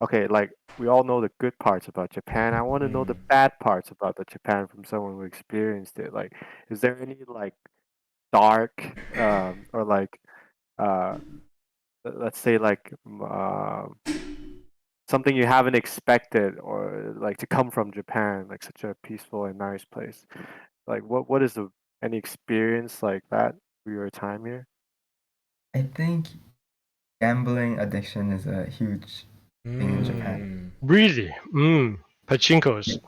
okay, like we all know the good parts about Japan. I want to know the bad parts about the Japan from someone who experienced it. Like, is there any like dark or like uh let's say like something you haven't expected or like to come from Japan, like such a peaceful and nice place. Like what is the any experience like that for your time here? I think gambling addiction is a huge thing in Japan. Mm. Really? Pachinkos.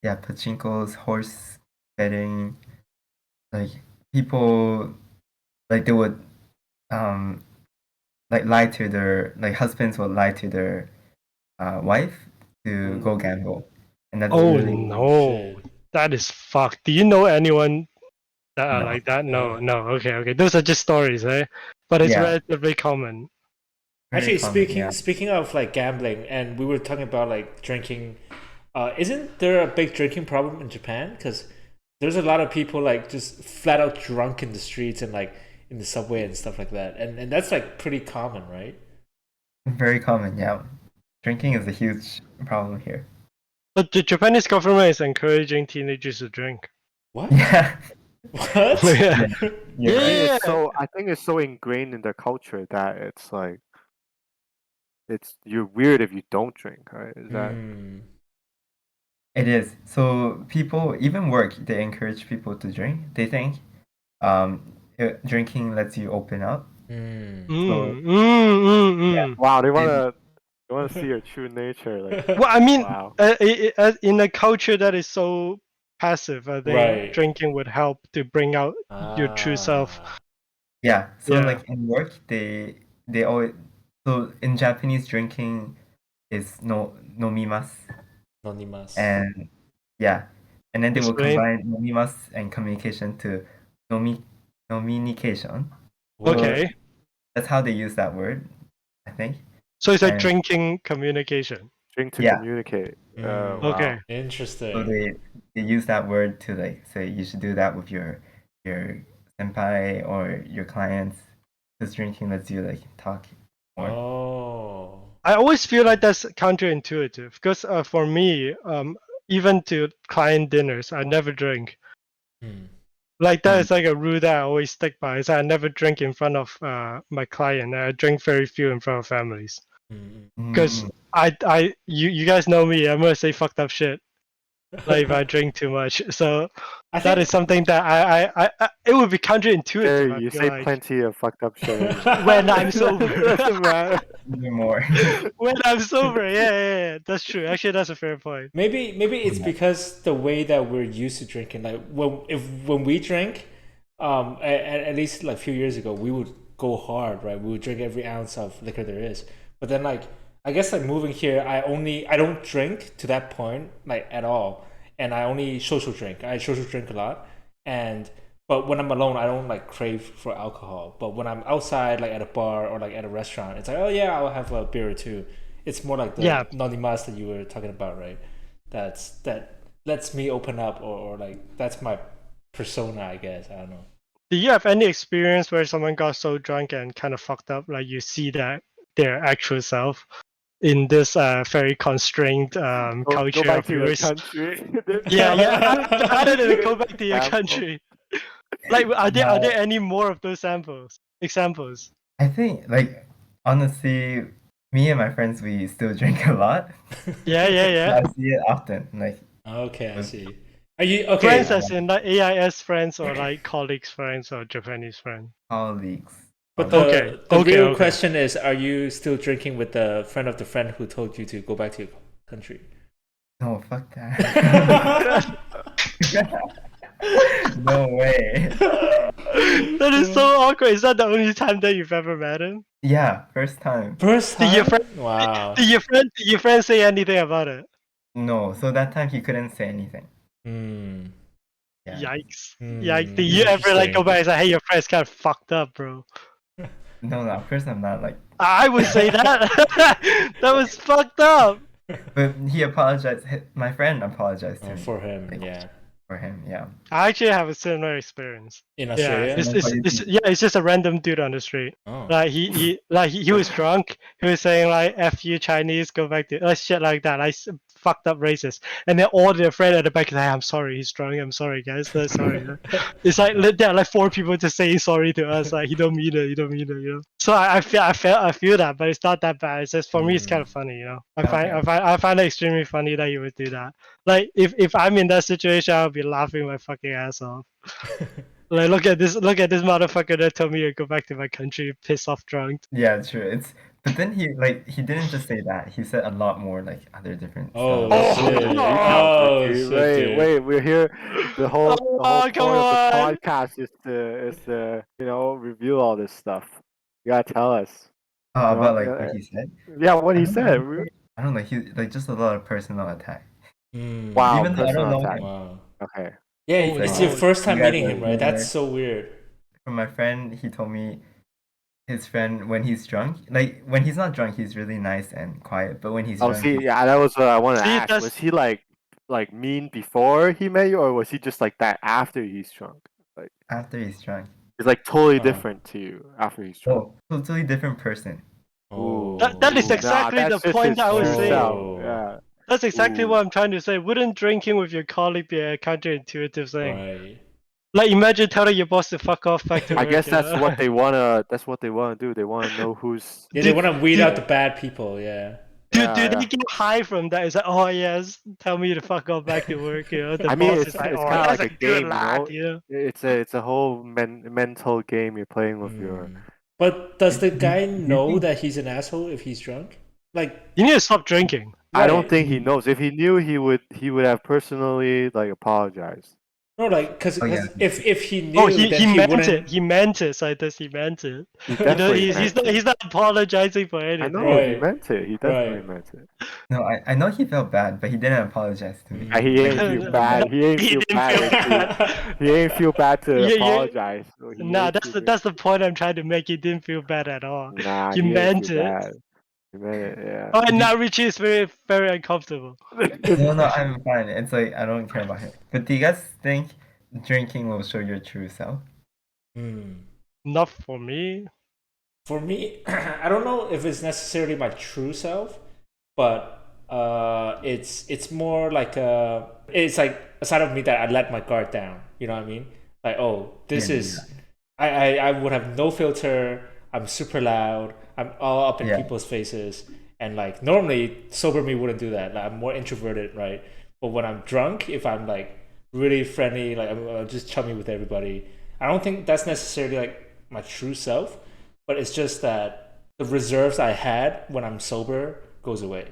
Yeah, pachinkos, horse betting, like people like they would um like lie to their like husbands would lie to their wife to go Mm. gamble, and that's Oh really Oh no, shit. that is fucked. Do you know anyone that are no, like that? No, Uh, no. Okay. Those are just stories, eh? But it's yeah, relatively common. very Actually, common. Yeah, speaking of like gambling, and we were talking about like drinking. Isn't there a big drinking problem in Japan? Because there's a lot of people like just flat out drunk in the streets and like in the subway and stuff like that, and that's like pretty common, right? very common. Yeah, drinking is a huge problem here. But the Japanese government is encouraging teenagers to drink. What? Yeah, What? Yeah. yeah, you're right. Yeah. I think it's so ingrained in their culture that it's like it's you're weird if you don't drink, right? Is that Hmm. It is. So people, even work, they encourage people to drink. They think drinking lets you open up. Hmm. So yeah, Mm. wow, they, they want to see your true nature, like Well, I mean, wow. in a culture that is so passive, I think Right. drinking would help to bring out your true self. Ah. yeah. So Yeah. like in work, they always so in Japanese drinking is no nomimasu, Anonymous. and yeah, and then they will Explain. combine nomimasu and communication to nomi communication. So What? Okay. that's how they use that word, I think. So it's like And drinking communication. Drink to yeah, communicate. Hmm. Okay. Wow. so Interesting. they use that word to like say you should do that with your senpai or your clients because drinking lets you like talk more. Oh. I always feel like that's counterintuitive because for me, even to client dinners, I never drink. Hmm. Like that Mm, is like a rule that I always stick by. Is I never drink in front of my client. I drink very few in front of families. Hmm. Because mm, you guys know me. I'm gonna say fucked up shit. Like if I drink too much. So I that is think something that it would be counterintuitive. Jerry, I you feel say like plenty of fucked up shit anyway. when I'm It sober. doesn't matter. even more. When I'm sober, yeah. That's true. Actually, that's a fair point. maybe it's Yeah. because the way that we're used to drinking. Like when we drink, at least like a few years ago, we would go hard, right? We would drink every ounce of liquor there is. But then like I guess like moving here, I don't drink to that point like at all, and I only social drink. I social drink a lot, and but when I'm alone, I don't like crave for alcohol. But when I'm outside, like at a bar or like at a restaurant, it's like, oh yeah, I'll have a beer or two. It's more like the Yeah. nonimas that you were talking about, right? That lets me open up, or like that's my persona, I guess. I don't know. Do you have any experience where someone got so drunk and kind of fucked up, like you see that their actual self in this very constrained Go culture back of to your yours? country. Yeah. How did it go back to your Gamble. country? Like, are Uh, there any more of those samples examples? I think like honestly, me and my friends we still drink a lot. Yeah. I see it often, like Okay, I with see. Are you Friends okay? as in like AIS friends or like colleagues friends or Japanese friends. colleagues. But Colleagues. the Okay. real question is, are you still drinking with the friend of the friend who told you to go back to your country? No, fuck that. No way. That is so awkward. Is that the only time that you've ever met him? Yeah, first time. First Did your time? friend Wow. did your friend say anything about it? No, so that time he couldn't say anything. Hmm. Yeah. Yikes. Did Hmm. you ever like go Interesting. back and say, hey, your friend's kind of fucked up, bro? No, no, of course I'm not like. I would say that. That was fucked up. But he apologized. My friend apologized to Oh, me, for him, like yeah. for for him. Yeah. I actually have a similar experience. In Yeah, Australia? And what do you think? it's just a random dude on the street. Oh. Like he was drunk. He was saying like "F you Chinese, go back to shit like that." Fucked up racist. And then all their friends at the back like, "I'm sorry, he's drunk. I'm sorry, guys. Sorry." It's like there are like 4 people just saying sorry to us. Like he don't mean it. You don't mean it. You know. So I feel that, but it's not that bad. It's just for me, it's kind of funny. You know. I find it extremely funny that you would do that. Like if I'm in that situation, I'll be laughing my fucking ass off. Like look at this motherfucker that told me to go back to my country, piss off drunk. Yeah, true. But then he didn't just say that. He said a lot more like other different Oh, stuff. shit. Recap, Oh, Richie. shit, dude. Wait, we're here. The whole Oh, point come of the on. podcast is to review all this stuff. You gotta tell us. Oh, You about know, like what he said. yeah, what I he don't said. know. I don't know. He like just a lot of personal attack. Wow, Even though I don't personal know attack. him. Wow. Okay. Yeah, Oh, it's no. your first time You guys meeting are him, right? That's weird. so weird. From my friend, he told me his friend when he's drunk, like when he's not drunk, he's really nice and quiet. But when he's Oh, drunk, see, yeah, that was what I wanted to See, ask. that's Was he like mean before he met you, or was he just like that after he's drunk? Like after he's drunk, it's like totally Uh-huh. different to you after he's drunk. oh, totally different person. Ooh, that is Oh. exactly nah, the that's just point his I was true saying. self. Oh. Yeah. That's exactly Ooh. what I'm trying to say. Wouldn't drinking with your colleague be a counterintuitive thing? Right. Like imagine telling your boss to fuck off back to work. I guess you that's know? what they wanna. That's what they wanna do. They wanna know who's. Yeah, they want to weed dude, out the bad people, yeah. do Yeah, they yeah. get high from that? It's like, oh yes, tell me to fuck off back to work. You know, the I mean, boss it's is like, it's oh, kind of that's like a a good game, lad. You know. It's a whole mental game you're playing with your. But does the Do you, guy do you know think? that he's an asshole if he's drunk? Like, You need to stop drinking. I don't right. think he knows. If he knew, he would have personally like apologized. No, like, because Oh yeah. if he Oh, knew, then he he meant it. wouldn't. He meant it. So does he meant it? He You know, definitely he's meant it. he's not apologizing for I anything. know he Right. meant it. He definitely Right. meant it. No, I know he felt bad, but he didn't apologize to me. He Like, ain't feel he didn't. bad. He ain't He feel didn't bad, feel Richie. He ain't feel bad to Yeah. apologize. So he Nah, ain't that's feel the bad. that's the point I'm trying to make. He didn't feel bad at all. Nah, He he ain't meant feel it. bad. He meant it. Yeah. Oh, and Did now Richie is very very uncomfortable. No, I'm fine. It's like I don't care about him. But do you guys think drinking will show your true self? Not for me. For me, I don't know if it's necessarily my true self, but it's more like it's like a side of me that I let my guard down. You know what I mean? Like, oh, this Yeah, is I would have no filter. I'm super loud. I'm all up in Yeah. people's faces, and like normally sober me wouldn't do that. Like, I'm more introverted, right? But when I'm drunk, if I'm like really friendly, like I'm just chummy with everybody, I don't think that's necessarily like my true self, but it's just that the reserves I had when I'm sober goes away.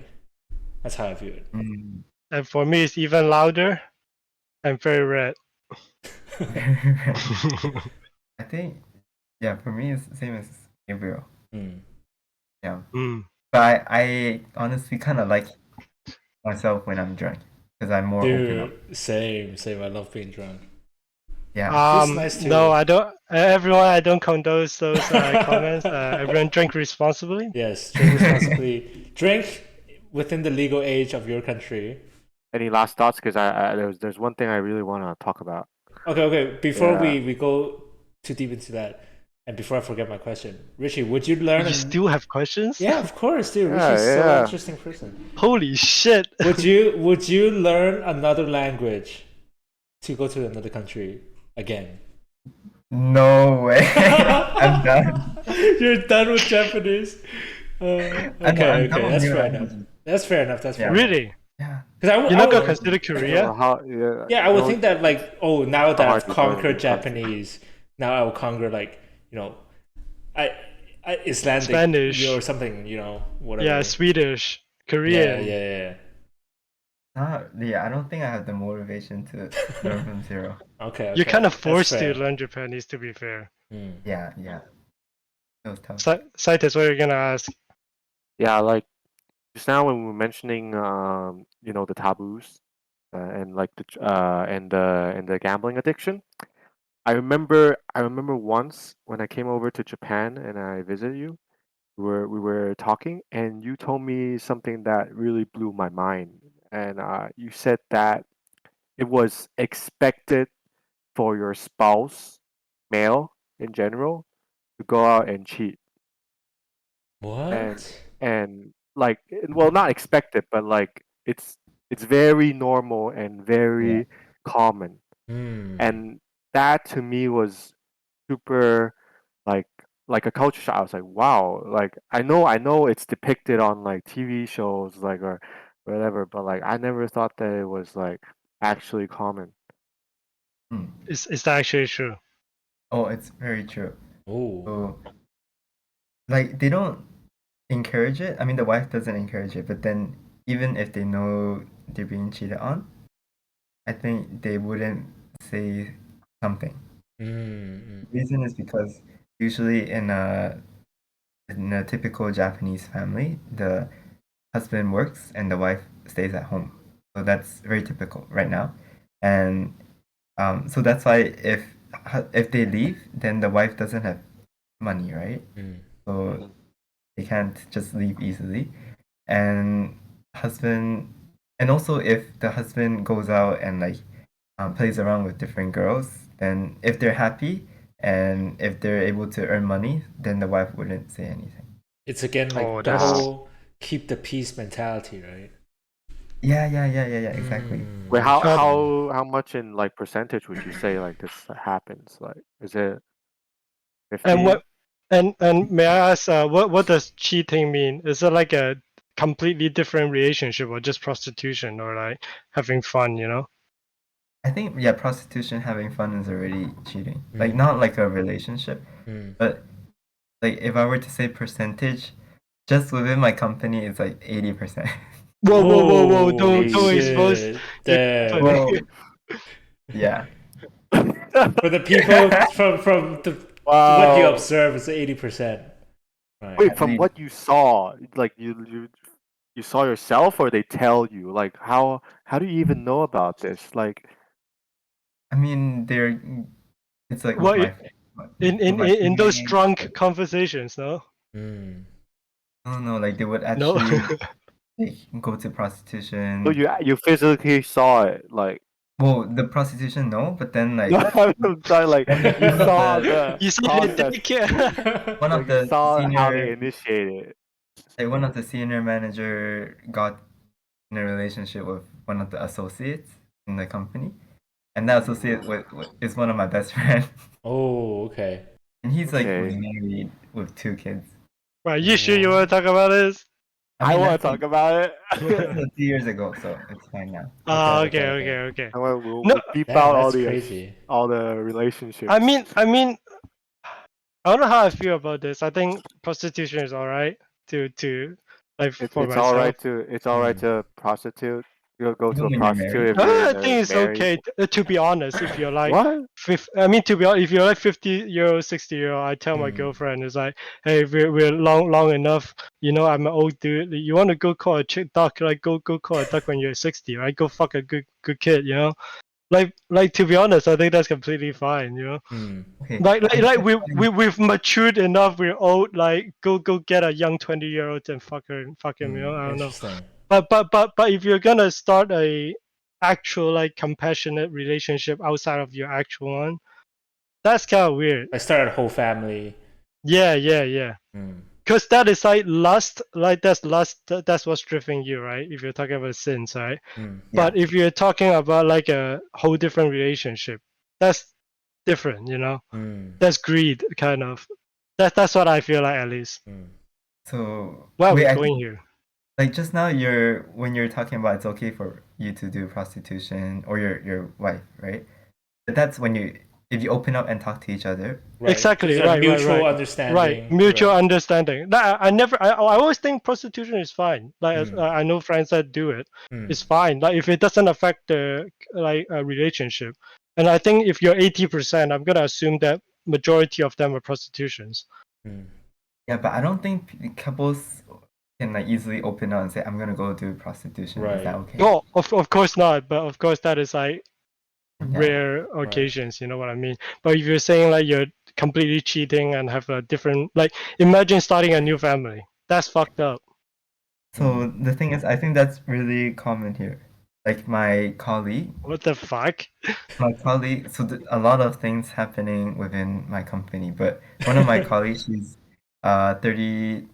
That's how I view it. Mm. And for me, it's even louder and very red. I think, yeah, for me it's the same as Gabriel. Yeah. Mm. But I honestly kind of like myself when I'm drunk because I'm more open up. Dude, same. I love being drunk. Yeah. Feels nice too. No, I don't. Everyone, I don't condone those comments. Everyone drink responsibly. Yes, drink responsibly. Drink within the legal age of your country. Any last thoughts? Because there's one thing I really want to talk about. Okay. Before Yeah. we go too deep into that, and before I forget my question, Richie, would you learn? You still have questions? Yeah, of course, dude. Yeah, Richie's so yeah. interesting person. Holy shit! Would you learn another language to go to another country again? No way. I'm done. You're done with Japanese. Okay, I'm done with that's new fair enough. languages. That's fair enough. That's fair. Yeah. enough. Really? Yeah. Because You're not gonna consider Korea? Yeah, I would think that like, oh, now that hard I've to learn conquered new country. Japanese, now I will conquer like, I Icelandic Spanish. or something, whatever. Yeah, Swedish, Korean. Yeah. Yeah, I don't think I have the motivation to learn from zero. Okay. You're kind of That's forced fair. to learn Japanese, to be fair. Yeah. It was tough. Saitis, what are you gonna ask? Yeah, like just now when we were mentioning, the taboos, and like the gambling addiction. I remember once when I came over to Japan and I visited you. We were talking, and you told me something that really blew my mind. And you said that it was expected for your spouse, male in general, to go out and cheat. and What? and like well, not expected, but like it's very normal and Yeah. very common. Hmm. And that to me was super like like a culture shock. I was like, wow, like I know it's depicted on like TV shows like or whatever, but like I never thought that it was like actually common. Hmm. Is that actually true? Oh, it's very true. Oh. So, like, they don't encourage it. I mean, the wife doesn't encourage it, but then even if they know they're being cheated on, I think they wouldn't say something. Mm. The reason is because usually in a typical Japanese family, the husband works and the wife stays at home. So that's very typical right now. And so that's why if they leave, then the wife doesn't have money, right? Mm. So they can't just leave easily. And husband, and also if the husband goes out and like plays around with different girls, then if they're happy and if they're able to earn money, then the wife wouldn't say anything. It's again Oh, like the that's whole keep the peace mentality, right? Yeah, exactly. Wait, Interesting. how much in like percentage would you say like this happens? Like, is it and 50? what and may I ask what does cheating mean? Is it like a completely different relationship or just prostitution or like having fun, you know? I think yeah, prostitution having fun is already cheating. Like Mm. not like a relationship, Mm. but like if I were to say percentage, just within my company it's like 80%. Whoa, Holy don't expose shit. the Damn. company. Well, yeah. For the people from what you Wow. observe is 80%. Right. Wait, At from least. what you saw, like you saw yourself, or they tell you? Like, how do you even know about this? Like, I mean, it's like with What my with my in those teammates. drunk Like, conversations, no? Mm. I don't know, like they would No. actually like go to so prostitution. you physically saw it, like. Well, the prostitution, no, but then No, like I'm sorry, like one you one of saw the the You see the process, daycare. one of like you the saw how they senior initiate it. like one of the senior manager got in a relationship with one of the associates in the company, and that associate is one of my best friends, Oh, okay. and he's like Okay, married with 2 kids. Right, you sure you want What? to talk about this? I I mean, want to talk about that's it. like 2 years ago, so it's fine now. Okay, Ah, okay, okay. okay. I want No, we'll beep Damn, out that's crazy. all the relationships. I mean, I don't know how I feel about this. I think prostitution is all right to like for myself. It's all right Mm. to prostitute. You'll go to Even a when you're prostitute married. if you're I think it's married. okay. To be honest, if you're like, What? I mean, to be honest, if you're like 50-year-old, 60-year-old, I tell my Mm. girlfriend, it's like, hey, we're long enough. You know, I'm an old dude. You want to go call a chick duck? Like, go call a duck when you're 60, right? Go fuck a good kid, you know. Like to be honest, I think that's completely fine, you know. Mm. Okay, Like I we've matured enough. We're old. Like go get a young 20-year-old and fuck him. You know, Mm. I don't know. Interesting. But if you're gonna start a actual like compassionate relationship outside of your actual one, that's kind of weird. I started a whole family. Yeah. Mm. Cause that is like lust. Like that's lust. That's what's driving you, right? If you're talking about sins, right? Mm. yeah. But if you're talking about like a whole different relationship, that's different. You know, Mm. that's greed, kind of. That's what I feel like at least. Mm. So Where are we wait, I going think here? like just now when you're talking about it's okay for you to do prostitution or your wife, right? But that's when you if you open up and talk to each other. Right. Exactly. There's a Right. mutual Right. understanding. Mutual Right. understanding. I never. I always think prostitution is fine. Like Mm. I know friends that do it. Mm. It's fine. Like if it doesn't affect the like a relationship. And I think if you're 80%, I'm gonna assume that majority of them are prostitutions. Mm. Yeah, but I don't think couples can like easily open up and say, "I'm gonna go do prostitution." Is that Right. okay? No, of course not. But of course that is like Yeah. rare Right. occasions. You know what I mean? But if you're saying like you're completely cheating and have a different like, imagine starting a new family. That's fucked up. So the thing is, I think that's really common here. like my colleague, What the fuck? so a lot of things happening within my company, but one of my colleagues, she's 32,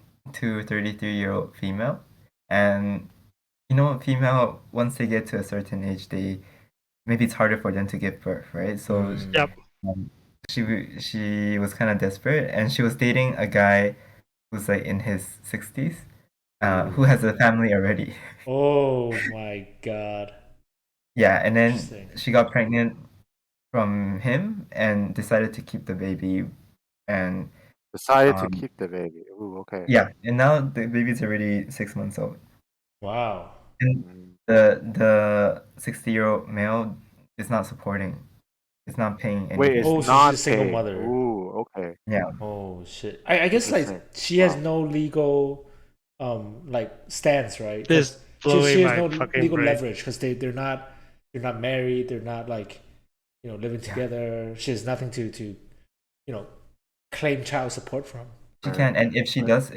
33-year-old female, and female, once they get to a certain age, maybe it's harder for them to give birth, right? So Yep. um, she was kind of desperate, and she was dating a guy who's like in his 60s, who has a family already. Oh my god. Yeah, and then Interesting. she got pregnant from him and decided to keep the baby, and Decided to um keep the baby. Ooh, okay. yeah, and now the baby's already 6 months old. Wow. And Mm. the 60-year-old male is not supporting, is not paying Wait, it's anything. Oh, so she's a not single paying. mother. Ooh, okay. Yeah. Oh shit. I guess like Interesting. she has Wow. no legal like stance, right? This Because she blowing has my no fucking legal brain. leverage because they're not married, they're not like living Yeah. together. She has nothing to claim child support from. She Right. can, and if she Right. does,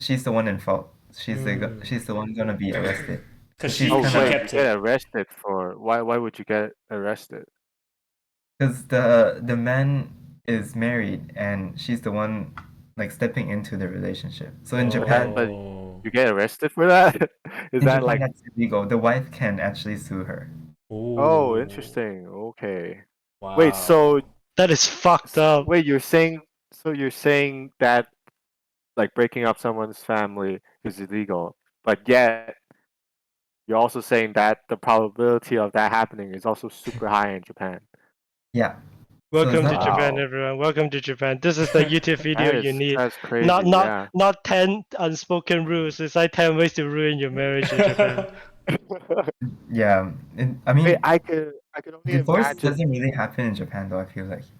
she's the one in fault. Mm. She's the one gonna be arrested. So Because she's she Oh, kind she of wait, you kept get it. arrested for why would you get arrested? because the man is married and she's the one like stepping into the relationship. So in Japan, But Oh. you get arrested for that? Is in that Japan like that's illegal. The wife can actually sue her. oh, Oh. interesting. Okay. Wait, so Wow. That is fucked up. wait, you're saying that like breaking up someone's family is illegal, but yet you're also saying that the probability of that happening is also super high in Japan. Yeah. So it's Welcome to not Japan, Wow. everyone. Welcome to Japan. This is the YouTube video That you is need. that's Not crazy, not yeah. not 10 unspoken rules. It's like 10 ways to ruin your marriage in Japan. yeah. I Wait, mean, I could only divorce imagine doesn't really happen in Japan though, I feel like. So,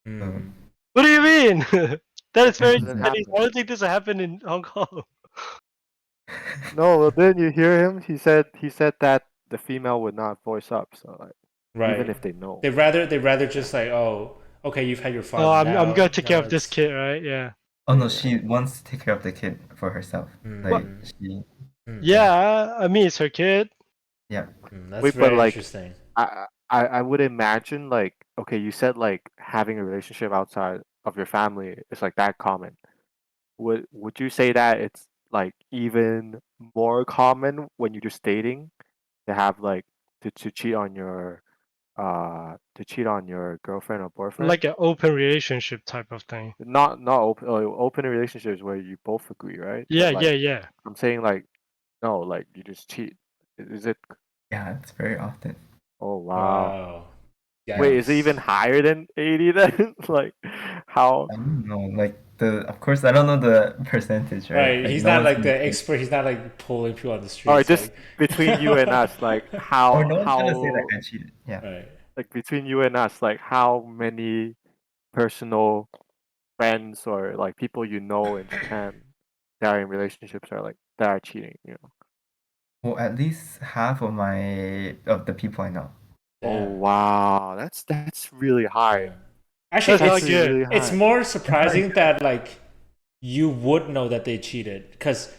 Hmm. What do you mean? That is it very doesn't yeah. Chinese. I happen. don't think this will happen in Hong Kong. No, well, didn't you hear him? He said that the female would not voice up, so like even Right. if they know. They rather just like, oh, okay, you've had your Oh, father I'm now. gonna take care Now of this it's kid, right? Yeah. Oh no, Yeah. she wants to take care of the kid for herself. What? Like mm, she, mm, yeah, Yeah, I mean it's her kid. yeah, that's Wait, but very like interesting. I would imagine like okay, you said like having a relationship outside of your family is like that common. Would you say that it's like even more common when you're just dating to have like to cheat on your girlfriend or boyfriend? Like an open relationship type of thing. Not open relationships where you both agree, right? Yeah, But yeah, like yeah. I'm saying like no, like you just cheat. Is it? yeah. It's very often. Oh wow. Wow. Wait, is it even Yikes. higher than 80 then? Like how? I don't know. Like of course, I don't know the percentage, right? Right. Like He's no not one's like gonna the say, expert. He's not like pulling people on the All right, streets. just Like, between you and us, like or how no one's gonna say like how I cheated. Yeah. right. like between you and us, like how many personal friends or like people you know in Japan that are in relationships are like that are cheating? Well, at least half of the people I know. Oh Damn. wow, that's really high. Yeah. That's Actually, That's not it's good. really it's high. more It's not surprising good. that like you would know that they cheated because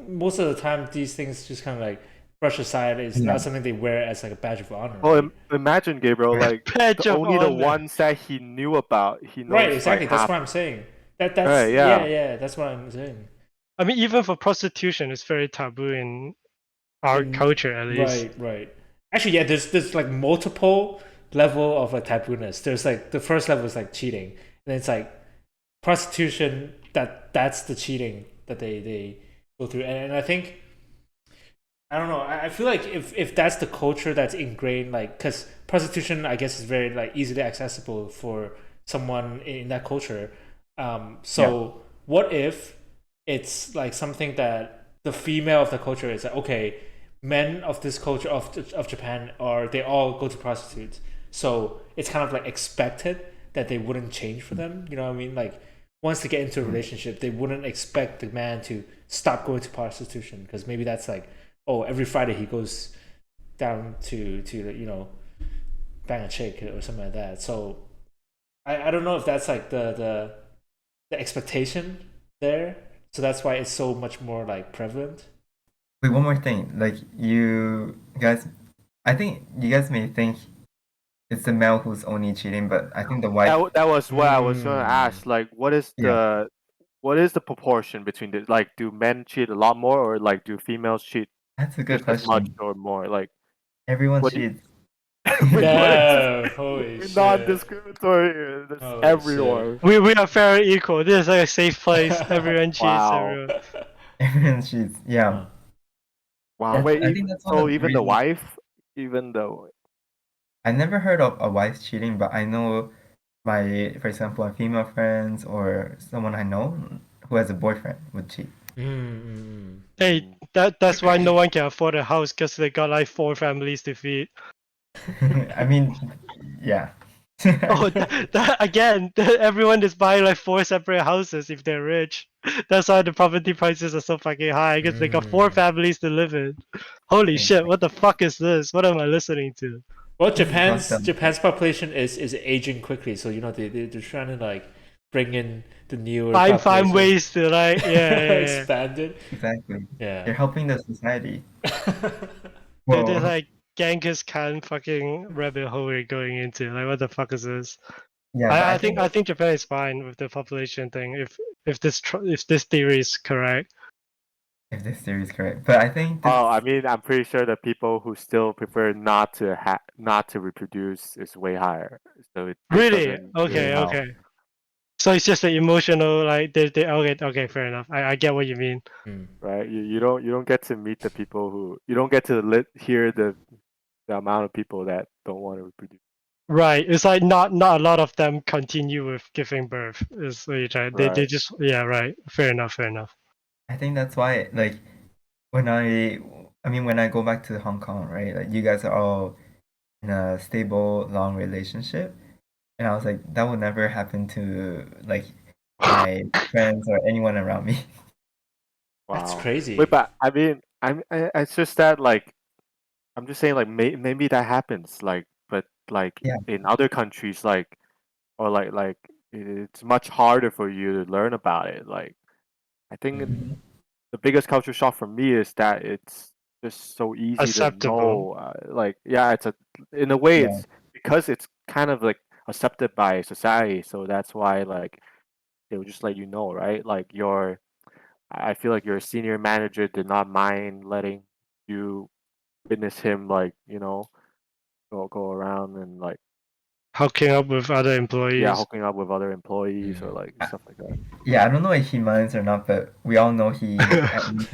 most of the time these things just kind of like brush aside. It's Yeah. not something they wear as like a badge of honor, Well, right? imagine Gabriel, Right. like Badge of only the honor. ones that he knew about, he Right. knows like Exactly. That's half. what I'm saying. Right? That's yeah, Yeah. yeah. That's what I'm saying. I mean, even for prostitution, it's very taboo in our In culture, at least. right. Actually, yeah. There's like multiple level of like taboo-ness. There's like the first level is like cheating, and then it's like prostitution. That's the cheating that they go through, and I think I don't know. I feel like if that's the culture that's ingrained, like, because prostitution, I guess, is very like easily accessible for someone in that culture. Yeah. So what if it's like something that the female of the culture is like, okay, men of this culture of Japan are they all go to prostitutes, so it's kind of like expected that they wouldn't change for them. You know what I mean? Like once they get into a Mm. relationship, they wouldn't expect the man to stop going to prostitution because maybe that's like oh, every Friday he goes down to bang a chick or something like that. So I don't know if that's like the expectation there. So that's why it's so much more like prevalent. Wait, one more thing. Like you guys I think you guys may think it's the male who's only cheating, but I think the wife. That was what I was gonna ask. Like, Yeah, what is the proportion between the like? Do men cheat a lot more, or like do females cheat that's a good just as much question. or more? Like, Everyone what do cheats. Damn! Holy we're shit! non-discriminatory here. That's Holy shit! everyone. We are fair and equal. This is like a safe place. Everyone cheats. Wow. Everyone. Everyone cheats. Yeah, Huh. Wow. that's. Wait. I think that's one So of the even the reasons. wife, even though. I never heard of a wife cheating, but I know for example, my female friends or someone I know who has a boyfriend would cheat. Mm. Hey, that's why no one can afford a house because they got like 4 families to feed. I mean, yeah. Oh, again, everyone is buying like 4 separate houses if they're rich. That's why the property prices are so fucking high because they got 4 families to live in. Holy shit, what the fuck is this? What am I listening to? Well, This is fucked up. Japan's population is aging quickly, so you know they're trying to like bring in the newer Find population, ways to like yeah. expand it. Exactly. Yeah. They're helping the society. There's Well, like Genghis Khan fucking rabbit hole we're going into. Like what the fuck is this? yeah, but I think I think Japan is fine with the population thing if this theory is correct. if this theory is correct, but I think this. Oh, I mean, I'm pretty sure the people who still prefer not to reproduce is way higher. So it Really? doesn't really Okay, help, okay. So it's just the emotional like they okay, fair enough. I get what you mean. Mm. right? You don't get to meet the people who you don't get to hear the amount of people that don't want to reproduce. Right. It's like not a lot of them continue with giving birth. Is what you're trying. They Right. just yeah, right. Fair enough, fair enough. I think that's why, like, when I mean, when I go back to Hong Kong, right? Like, you guys are all in a stable, long relationship, and I was like, that would never happen to like my friends or anyone around me. That's Wow. Wait, crazy. but I mean, it's just that like I'm just saying like maybe that happens like, but like Yeah. in other countries like or like it's much harder for you to learn about it. Like I think Mhm. the biggest culture shock for me is that it's just so easy to Acceptable. know. Like, yeah, in a way, Yeah. it's because it's kind of like accepted by society. So that's why, like, they would just let you know, right? Like, I feel like your senior manager did not mind letting you witness him, like, go around and like, Hooking up with other yeah, employees. hooking up with other employees or Mm. like stuff like that. Yeah, I don't know if he minds or not, but we all know he at least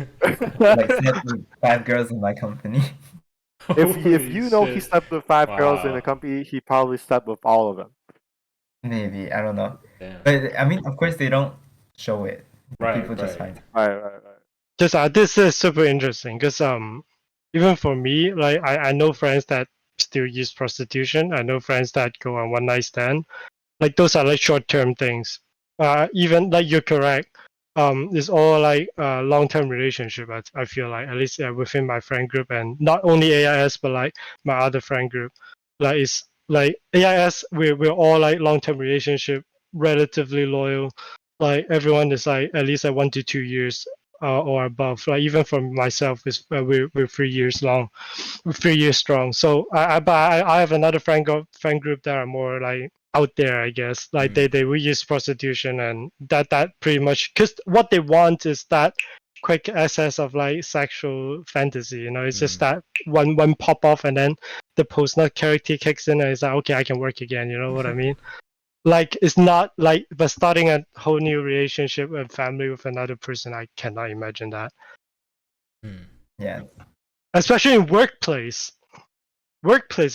like slept with 5 girls in my company. If Holy you know he shit! slept with 5 girls in the Wow. company, he probably slept with all of them. Maybe, I don't know. Damn. But I mean, of course, they don't show it. Right. People just Right. find. Right. Just this is super interesting because even for me like I know friends that still use prostitution. I know friends that go on one night stand. Like those are like short term things. Even like you're correct. It's all like long term relationship. I feel like at least within my friend group and not only AIS but like my other friend group. Like it's like AIS we're all like long term relationship, relatively loyal. Like everyone is like at least like 1 to 2 years or above. Like even for myself, is we're 3 years long, 3 years strong. So I have another friend group that are more like out there, I guess. Like Mm. they will use prostitution and that pretty much because what they want is that quick access of like sexual fantasy. You know, it's just Mm. that one pop off and then the post nut character kicks in and it's like okay, I can work again. You know what I mean? Like it's not like but starting a whole new relationship and family with another person, I cannot imagine that. Mm. Yeah. Especially in workplace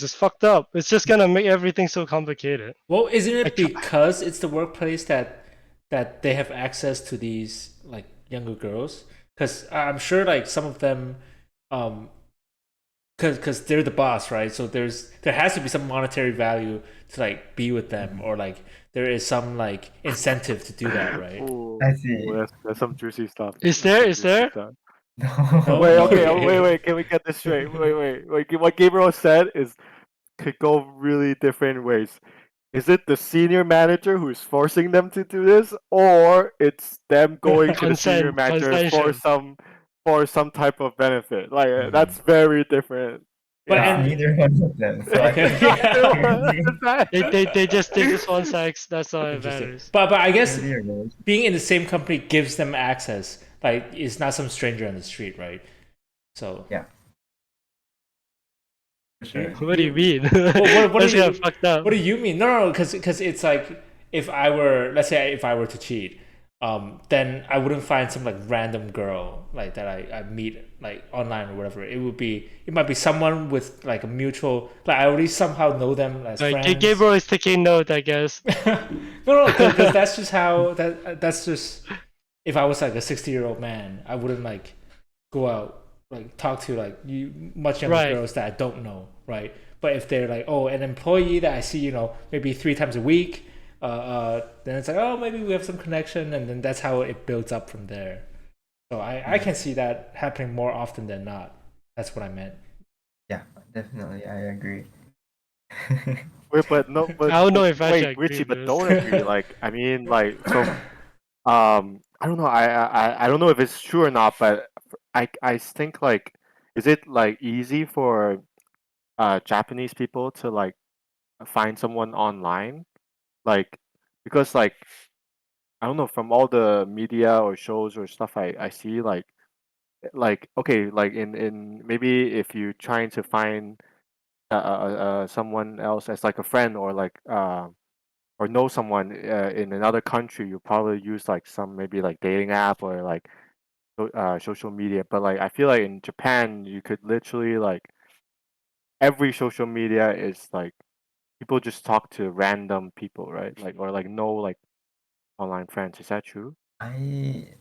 is fucked up. It's just gonna make everything so complicated. Well, isn't I it try, because it's the workplace that they have access to these like younger girls? Because I'm sure like some of them, um, because they're the boss, right? So there has to be some monetary value to like be with them, or like there is some like incentive to do that, right? Ooh, I ooh, see. that's some juicy stuff. is That's there? some Is juicy there? stuff. No. Wait, No, okay, okay. wait. Can we get this straight? Wait. What Gabriel said is could go really different ways. Is it the senior manager who's forcing them to do this, or it's them going to the senior manager Consensual. for some type of benefit? Like Mm. that's very different. But Yeah. and neither one of them. So I Okay. think They just want sex. That's all that interesting. matters. But I guess maybe a relationship. being in the same company gives them access. Like it's not some stranger on the street, right? So Yeah, for sure. What do you mean? what do That's kind you of fucked up. what do you mean? No, because it's like if I were, let's say if I were to cheat, then I wouldn't find some like random girl like that I meet like online or whatever. It might be someone with like a mutual, like I already somehow know them as Like, friends. Gabriel is taking note, I guess. No, because that's just how that's just if I was like a 60-year-old man, I wouldn't like go out like talk to like you much younger Right. girls that I don't know, right? But if they're like, oh, an employee that I see, maybe 3 times a week, then it's like, oh, maybe we have some connection, and then that's how it builds up from there. So I can see that happening more often than not. That's what I meant. Yeah, definitely, I agree. Wait, but no, but I don't know if I should wait, agree Richie, with but this. don't agree. Like, I mean, like, so, I don't know. I don't know if it's true or not, but I think like, is it like easy for Japanese people to like find someone online? Like, because like I don't know, from all the media or shows or stuff I see, like okay, like in maybe if you're trying to find someone else as like a friend or like or know someone in another country, you probably use like some maybe like dating app or like social media. But like I feel like in Japan, you could literally like every social media is like people just talk to random people, right? Like or like no like online friends. Is that true? I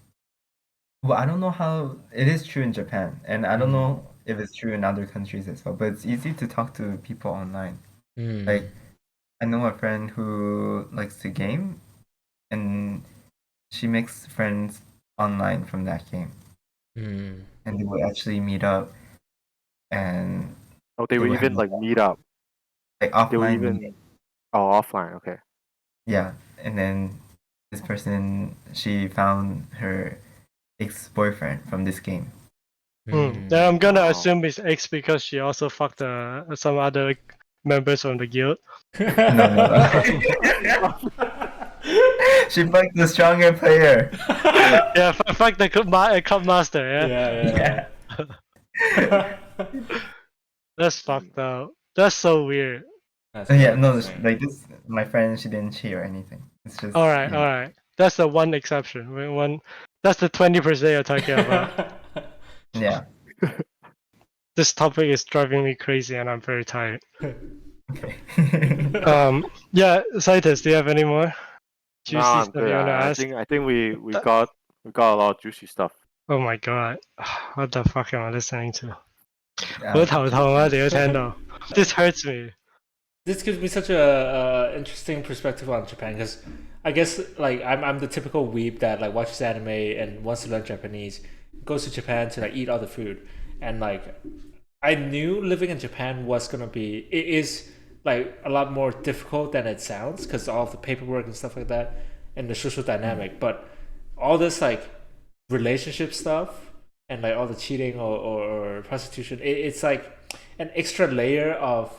Well, I don't know how it is true in Japan, and I don't Mm. know if it's true in other countries as well, but it's easy to talk to people online. Mm. Like, I know a friend who likes to game, and she makes friends online from that game, Mm. and they will actually meet up, and Oh, they they would will have even like meet up. like They would offline even meeting. offline. Okay. Yeah, and then this person, she found her ex-boyfriend from this game. Then Mm. I'm gonna Wow. assume it's X because she also fucked some other members from the guild. No, no, no. She fucked the stronger player. Yeah, fuck the cup master. Yeah, Yeah. that's fucked up. That's so weird. That's Yeah, very no, interesting. like this, my friend, she didn't cheat or anything. It's just, All right, you all know, right. That's the one exception. That's the 20% you're talking about. yeah. This topic is driving me crazy, and I'm very tired. Okay. Yeah, Citus, do you have any more No, juicy I'm stuff good. you want to I ask? think we Uh, got a lot of juicy stuff. Oh my god, what the fuck am I listening to? Yeah, 我头痛啊！你要聽到 This hurts me. This gives me such a interesting perspective on Japan because I guess like I'm the typical weeb that like watches anime and wants to learn Japanese, goes to Japan to like eat all the food, and like I knew living in Japan was gonna be it is like a lot more difficult than it sounds because all of the paperwork and stuff like that and the social dynamic, but all this like relationship stuff and like all the cheating or prostitution, it's like an extra layer of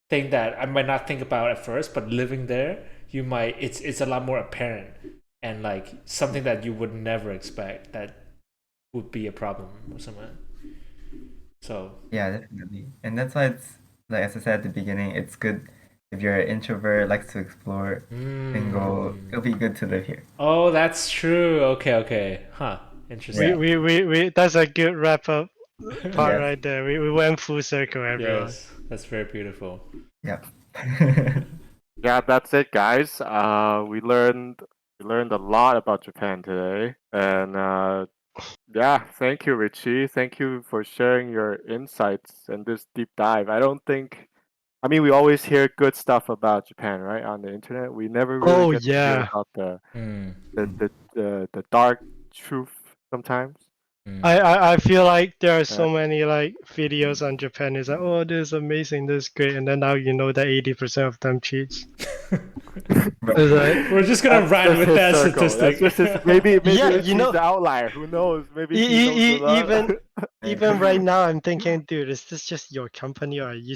thing that I might not think about at first, but living there, you might it's a lot more apparent and like something that you would never expect that would be a problem or something. So yeah, definitely. And that's why it's, like, as I said at the beginning, it's good if you're an introvert, likes to explore, single, it'll be good to live here. oh, that's true. Okay, huh? Interesting. We that's a good wrap up part Yes. right there. We went full circle, everyone. Yes, that's very beautiful. Yeah. Yeah, that's it, guys. We learned a lot about Japan today, and yeah, thank you, Richie. Thank you for sharing your insights and this deep dive. I don't think, I mean, we always hear good stuff about Japan, right, on the internet. We never really Oh get to hear yeah. about Hmm. the dark truth sometimes. Hmm. I feel like there are Uh, so many like videos on Japan. It's like, oh, this is amazing, this is great, and then now you know that 80% of them cheats. Is that- We're just gonna That's run just with his that circle. statistic. That's just his. Maybe Yeah, Richie's you know, the outlier. Who knows? Maybe he knows a lot. even even right now, I'm thinking, dude, is this just your company, or are you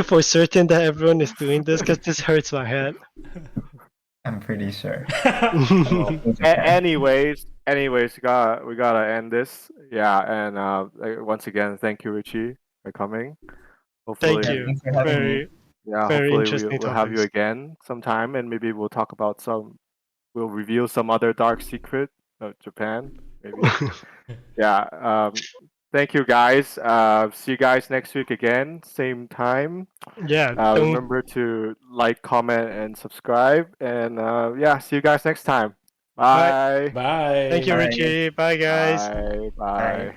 for certain that everyone is doing this? Because this hurts my head. I'm pretty sure. Well, anyways, we gotta end this. Yeah, and once again, thank you, Richie, for coming. Thank Hopefully, Yeah, you. thanks for having me. Very, yeah, very hopefully interesting we'll have you topics. again sometime, and maybe we'll talk about some. We'll reveal some other dark secret of Japan. Maybe. Yeah. Thank you, guys. See you guys next week again, same time. Yeah, don't. Remember to like, comment, and subscribe. And yeah, see you guys next time. Bye. Bye. Thank you, Bye. Bye. Richie. Bye, guys. Bye. Bye. Bye.